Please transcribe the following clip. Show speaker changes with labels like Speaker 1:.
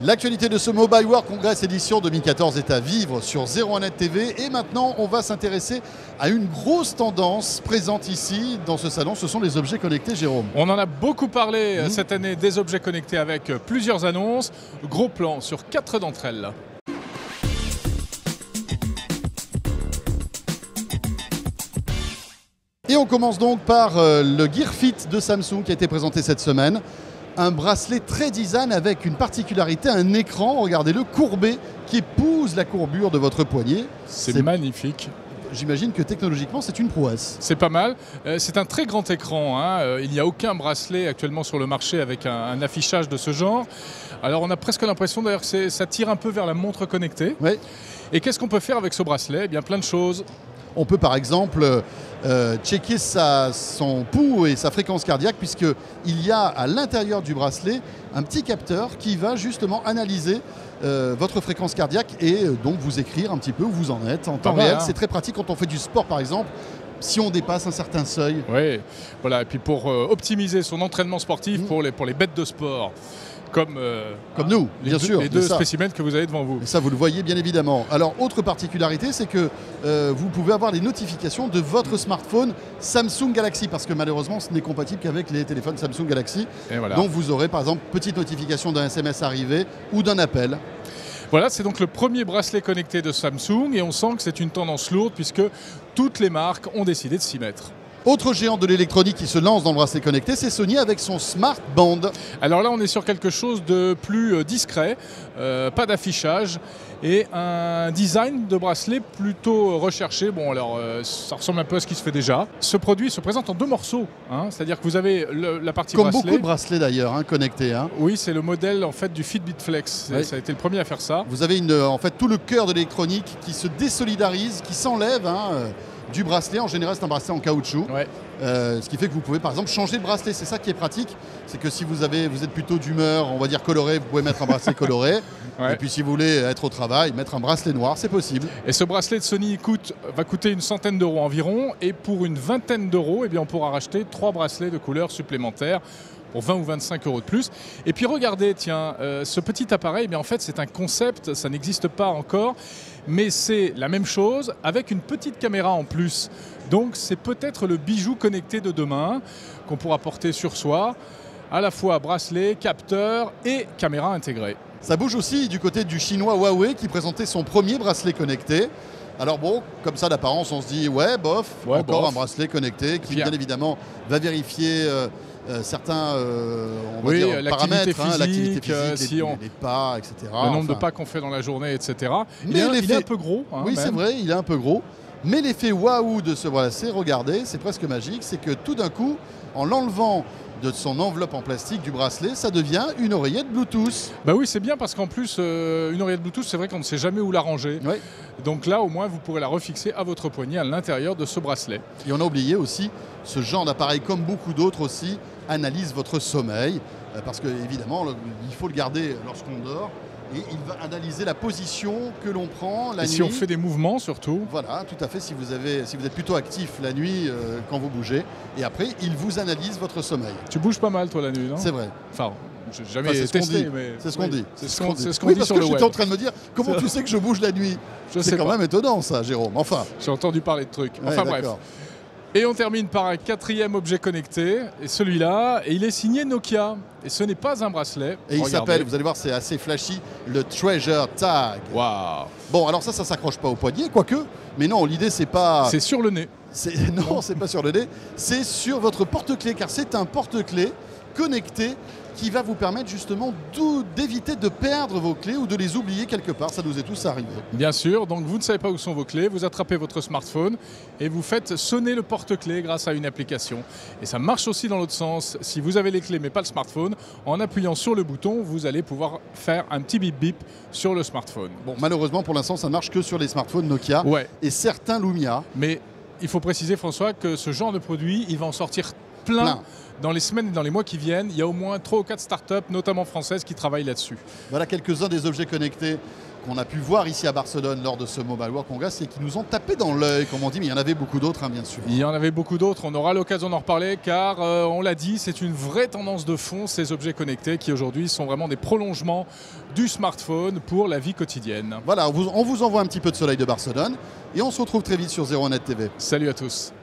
Speaker 1: L'actualité de ce Mobile World Congress édition 2014 est à vivre sur 01net TV et maintenant on va s'intéresser à une grosse tendance présente ici dans ce salon, ce sont les objets connectés, Jérôme.
Speaker 2: On en a beaucoup parlé cette année des objets connectés avec plusieurs annonces, gros plan sur 4 d'entre elles.
Speaker 1: Et on commence donc par le Gear Fit de Samsung qui a été présenté cette semaine. Un bracelet très design avec une particularité, un écran, regardez-le, courbé, qui épouse la courbure de votre poignet.
Speaker 2: C'est magnifique.
Speaker 1: J'imagine que technologiquement, c'est une prouesse.
Speaker 2: C'est pas mal. C'est un très grand écran. Il n'y a aucun bracelet actuellement sur le marché avec un affichage de ce genre. Alors on a presque l'impression d'ailleurs que ça tire un peu vers la montre connectée.
Speaker 1: Oui.
Speaker 2: Et qu'est-ce qu'on peut faire avec ce bracelet? Eh bien, plein de choses.
Speaker 1: On peut par exemple checker son pouls et sa fréquence cardiaque puisqu'il y a à l'intérieur du bracelet un petit capteur qui va justement analyser votre fréquence cardiaque et donc vous écrire un petit peu où vous en êtes en temps réel. C'est très pratique quand on fait du sport par exemple. Si on dépasse un certain seuil.
Speaker 2: Oui, voilà. Et puis pour optimiser son entraînement sportif pour les bêtes de sport. Comme
Speaker 1: nous, bien sûr.
Speaker 2: Les deux spécimens que vous avez devant vous.
Speaker 1: Et ça, vous le voyez bien évidemment. Alors, autre particularité, c'est que vous pouvez avoir les notifications de votre smartphone Samsung Galaxy, parce que malheureusement, ce n'est compatible qu'avec les téléphones Samsung Galaxy.
Speaker 2: Et voilà.
Speaker 1: Donc, vous aurez par exemple petite notification d'un SMS arrivé ou d'un appel.
Speaker 2: Voilà, c'est donc le premier bracelet connecté de Samsung et on sent que c'est une tendance lourde puisque toutes les marques ont décidé de s'y mettre.
Speaker 1: Autre géant de l'électronique qui se lance dans le bracelet connecté, c'est Sony avec son Smart Band.
Speaker 2: Alors là, on est sur quelque chose de plus discret, pas d'affichage et un design de bracelet plutôt recherché. Bon, alors ça ressemble un peu à ce qui se fait déjà. Ce produit se présente en 2 morceaux, c'est-à-dire que vous avez la partie
Speaker 1: comme
Speaker 2: bracelet.
Speaker 1: Beaucoup de bracelets d'ailleurs, connectés.
Speaker 2: Oui, c'est le modèle en fait du Fitbit Flex. Oui. Ça a été le premier à faire ça.
Speaker 1: Vous avez en fait tout le cœur de l'électronique qui se désolidarise, qui s'enlève. Du bracelet, en général c'est un bracelet en caoutchouc, ce qui fait que vous pouvez par exemple changer le bracelet, c'est ça qui est pratique, c'est que si vous êtes plutôt d'humeur, on va dire colorée, vous pouvez mettre un bracelet coloré, et puis si vous voulez être au travail, mettre un bracelet noir, c'est possible.
Speaker 2: Et ce bracelet de Sony va coûter une centaine d'euros environ, et pour une vingtaine d'euros, on pourra racheter 3 bracelets de couleurs supplémentaires, pour 20 ou 25 euros de plus. Et puis regardez, tiens, ce petit appareil, en fait c'est un concept, ça n'existe pas encore, mais c'est la même chose avec une petite caméra en plus. Donc c'est peut-être le bijou connecté de demain qu'on pourra porter sur soi, à la fois bracelet, capteur et caméra intégrée.
Speaker 1: Ça bouge aussi du côté du chinois Huawei qui présentait son premier bracelet connecté. Alors bon, comme ça d'apparence on se dit bof, un bracelet connecté qui bien évidemment va vérifier certains paramètres, l'activité physique, les pas, etc.
Speaker 2: Le nombre de pas qu'on fait dans la journée, etc.
Speaker 1: Mais
Speaker 2: il est un peu gros.
Speaker 1: Oui, c'est vrai, il est un peu gros. Mais l'effet waouh de ce bracelet, regardez, c'est presque magique, c'est que tout d'un coup, en l'enlevant de son enveloppe en plastique du bracelet, ça devient une oreillette Bluetooth.
Speaker 2: Bah oui, c'est bien parce qu'en plus, une oreillette Bluetooth, c'est vrai qu'on ne sait jamais où la ranger. Oui. Donc là, au moins, vous pourrez la refixer à votre poignet à l'intérieur de ce bracelet.
Speaker 1: Et on a oublié aussi, ce genre d'appareil, comme beaucoup d'autres aussi, analyse votre sommeil. Parce que évidemment, il faut le garder lorsqu'on dort. Et il va analyser la position que l'on prend la nuit.
Speaker 2: Et si on fait des mouvements surtout.
Speaker 1: Voilà, tout à fait, si vous êtes plutôt actif la nuit quand vous bougez. Et après, il vous analyse votre sommeil.
Speaker 2: Tu bouges pas mal toi la nuit, non?
Speaker 1: C'est vrai.
Speaker 2: Enfin, j'ai jamais testé, mais...
Speaker 1: C'est ce qu'on dit.
Speaker 2: C'est ce qu'on dit
Speaker 1: parce
Speaker 2: sur
Speaker 1: que
Speaker 2: le web.
Speaker 1: j'étais en train de me dire, comment tu sais que je bouge la nuit? C'est quand même étonnant ça, Jérôme. Enfin.
Speaker 2: J'ai entendu parler de trucs. Enfin bref. Et on termine par un 4e objet connecté, et celui-là, il est signé Nokia. Et ce n'est pas un bracelet.
Speaker 1: Et il s'appelle, vous allez voir, c'est assez flashy, le Treasure Tag.
Speaker 2: Waouh.
Speaker 1: Bon, alors ça s'accroche pas au poignet, quoique. Mais non, l'idée, c'est pas...
Speaker 2: C'est sur le nez.
Speaker 1: Non, c'est pas sur le nez. C'est sur votre porte-clés, car c'est un porte-clés connecté qui va vous permettre justement d'éviter de perdre vos clés ou de les oublier quelque part. Ça nous est tous arrivé.
Speaker 2: Bien sûr, donc vous ne savez pas où sont vos clés, vous attrapez votre smartphone et vous faites sonner le porte-clés grâce à une application. Et ça marche aussi dans l'autre sens. Si vous avez les clés mais pas le smartphone, en appuyant sur le bouton, vous allez pouvoir faire un petit bip bip sur le smartphone.
Speaker 1: Bon, malheureusement pour l'instant ça ne marche que sur les smartphones Nokia et certains Lumia.
Speaker 2: Mais il faut préciser, François, que ce genre de produit, il va en sortir plein. Dans les semaines et dans les mois qui viennent, il y a au moins 3 ou 4 startups, notamment françaises, qui travaillent là-dessus.
Speaker 1: Voilà quelques-uns des objets connectés qu'on a pu voir ici à Barcelone lors de ce Mobile World Congress et qui nous ont tapé dans l'œil, comme on dit, mais il y en avait beaucoup d'autres, hein, bien sûr.
Speaker 2: Il y en avait beaucoup d'autres, on aura l'occasion d'en reparler car on l'a dit, c'est une vraie tendance de fond, ces objets connectés qui aujourd'hui sont vraiment des prolongements du smartphone pour la vie quotidienne.
Speaker 1: Voilà, on vous envoie un petit peu de soleil de Barcelone et on se retrouve très vite sur 01net TV.
Speaker 2: Salut à tous.